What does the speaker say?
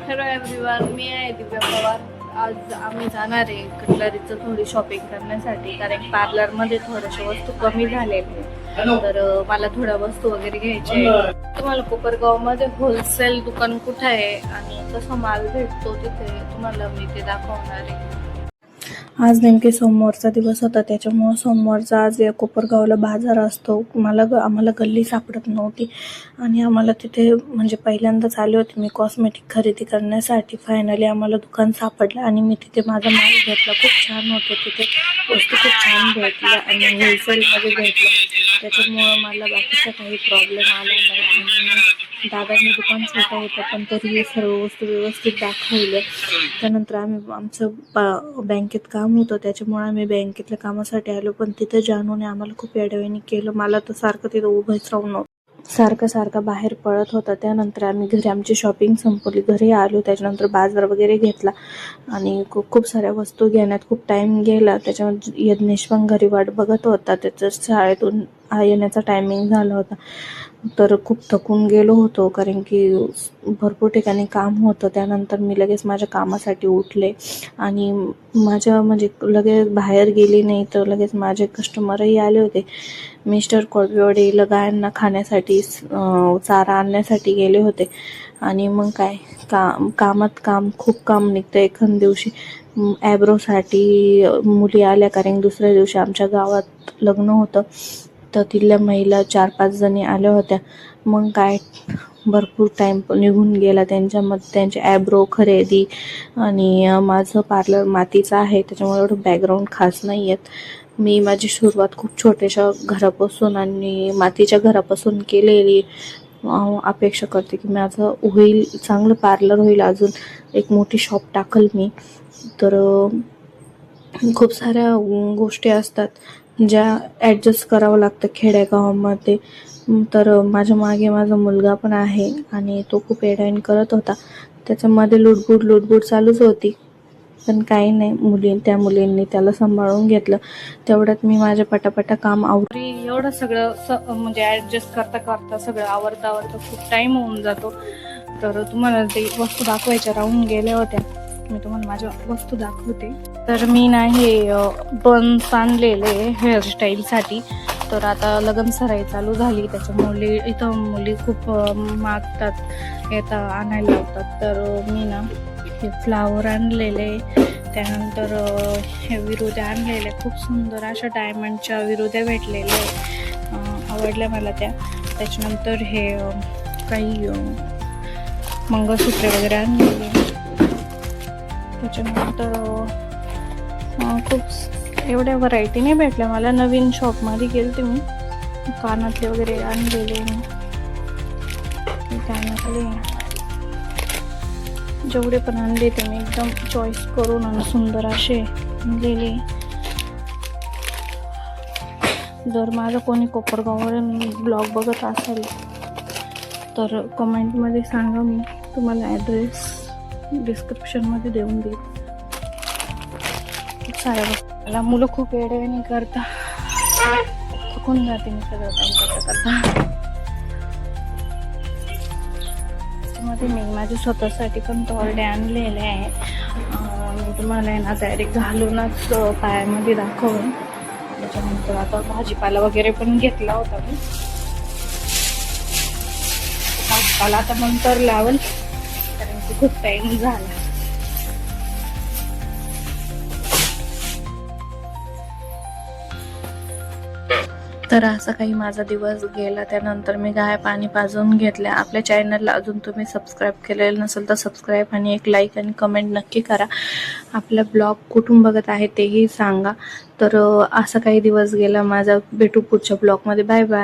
Hello everyone, मी आहे दिव्या पवार. आज आम्ही जाणार आहे कटलरीचं थोडी शॉपिंग करण्यासाठी, कारण पार्लरमध्ये थोड्याशा वस्तू कमी झालेल्या, तर मला थोड्या वस्तू वगैरे घ्यायच्या आहे. तुम्हाला कोपरगावमध्ये होलसेल दुकान कुठं आहे आणि कसा माल भेटतो तिथे तुम्हाला मी ते दाखवणार आहे. आज नेमके सोमवारचा दिवस होता, त्याच्यामुळे सोमवारचा आज या कोपरगावला बाजार असतो. आम्हाला गल्ली सापडत नव्हती आणि आम्हाला तिथे म्हणजे पहिल्यांदाच आले होते मी कॉस्मेटिक खरेदी करण्यासाठी. फायनली आम्हाला दुकान सापडलं आणि मी तिथे माझा माल घेतला. खूप छान होतं तिथे, वस्तू खूप छान भेटल्या आणि होलसेलमध्ये भेटलं, त्याच्यामुळं मला बाकीचा काही प्रॉब्लेम आला नाही. आणि दादांनी दुकान छोटं होतं पण तरी सर्व वस्तू व्यवस्थित दाखवल्या. त्यानंतर आम्ही आमचं बँकेत काम होतं, त्याच्यामुळे आम्ही बँकेतल्या कामासाठी आलो, पण तिथे जानूने आम्हाला खूप येड्यावानी केलं. मला तर सारखं तिथं उभंच राहून सारखं बाहेर पळत होता. त्यानंतर आम्ही घरी आमची शॉपिंग संपवली, घरी आलो. त्याच्यानंतर बाजार वगैरे घेतला आणि खूप साऱ्या वस्तू घेण्यात खूप टाईम गेला. त्याच्यामध्ये यज्ञेश पण घरी वाट बघत होता, त्याचं शाळेतून येण्याचा टायमिंग झाला होता. तर खूप थकून गेलो होतो, कारण की भरपूर ठिकाणी काम होतं. त्यानंतर मी लगेच माझ्या कामासाठी उठले आणि म्हणजे लगेच बाहेर गेली नाही, तर लगेच माझे कस्टमरही आले होते. मिस्टर कोळपेवाडीला गायांना खाण्यासाठी चारा आणण्यासाठी गेले होते. आणि मग काय खूप काम निघतं. एखाद दिवशी ॲब्रोसाठी मुली आल्या, कारण दुसऱ्या दिवशी आमच्या गावात लग्न होतं, तर तिथल्या महिला 4-5 जणी आल्या होत्या. मग काय भरपूर टाईम निघून गेला त्यांच्यामध्ये, त्यांचे ॲब्रो खरेदी. आणि माझं पार्लर मातीचं आहे, त्याच्यामुळे एवढं बॅकग्राऊंड खास नाही आहेत. मी माझी सुरुवात खूप छोट्याशा घरापासून आणि मातीच्या घरापासून केलेली. अपेक्षा करते की माझं होईल, चांगलं पार्लर होईल, अजून एक मोठी शॉप टाकल मी. तर खूप साऱ्या गोष्टी असतात ज्या ॲडजस्ट करावं लागतं खेडेगावामध्ये. तर माझ्या मागे माझा मुलगा पण आहे आणि तो खूप येड्यावानी करत होता. त्याच्यामध्ये लुडबुड चालूच होती, पण काही नाही, त्या मुलींनी त्याला सांभाळून घेतलं. तेवढ्यात मी माझ्या पटापटा काम आवरी. एवढं सगळं म्हणजे ॲडजस्ट करता सगळं आवरता खूप टाईम होऊन जातो. तर तुम्हाला ते वस्तू दाखवायच्या राहून गेल्या होत्या, मी तुम्हाला माझ्या वस्तू दाखवते. तर मी हे बन्स आणलेले हेअरस्टाईलसाठी. तर आता लग्न सराई चालू झाली, त्याच्यामुळे इथं मुली खूप मागतात, येतात आणायला लावतात. तर मी हे फ्लावर आणलेले, त्यानंतर हे विरुद्या आणलेले, खूप सुंदर अशा डायमंडच्या विरुद्या भेटलेल्या, आवडल्या मला त्या. त्याच्यानंतर हे काही मंगळसूत्रे वगैरे आणलेले. त्याच्यानंतर खूप एवढ्या व्हरायटी नाही भेटल्या मला. नवीन शॉपमध्ये गेलते मी, कानातले वगैरे आणलेले. कानातले जेवढे पण आणले ते मी एकदम चॉईस करून आणि सुंदर असे आणलेले. जर माझं कोणी कोपरगाववरून ब्लॉग बघत असेल तर कमेंटमध्ये सांगा, मी तुम्हाला ॲड्रेस डिस्क्रिप्शनमध्ये देऊन देईल. खूप साऱ्या मला मुलं खूप येड्यावानी करता, थकून जाते मी सगळं काम करता. त्याच्यामध्ये मी माझ्या स्वतःसाठी पण तोरडे आणलेले आहे. मी तुम्हाला ना डायरेक्ट घालूनच पायामध्ये दाखवून. त्याच्यानंतर आता भाजीपाला वगैरे पण घेतला होता मी. भाजीपाला आता नंतर लावल, कारण की खूप टाईम झाला. तर असा काही माझा दिवस गेला. त्यानंतर मी गाय पाणी पाजून घेतल्या. आपल्या चॅनलला अजून तुम्ही सबस्क्राईब केलेलं नसेल तर सबस्क्राईब आणि एक लाईक आणि कमेंट नक्की करा. आपला ब्लॉग कुठून बघत आहे तेही सांगा. तर असा काही दिवस गेला माझा. भेटू पुढच्या ब्लॉगमध्ये. Bye bye.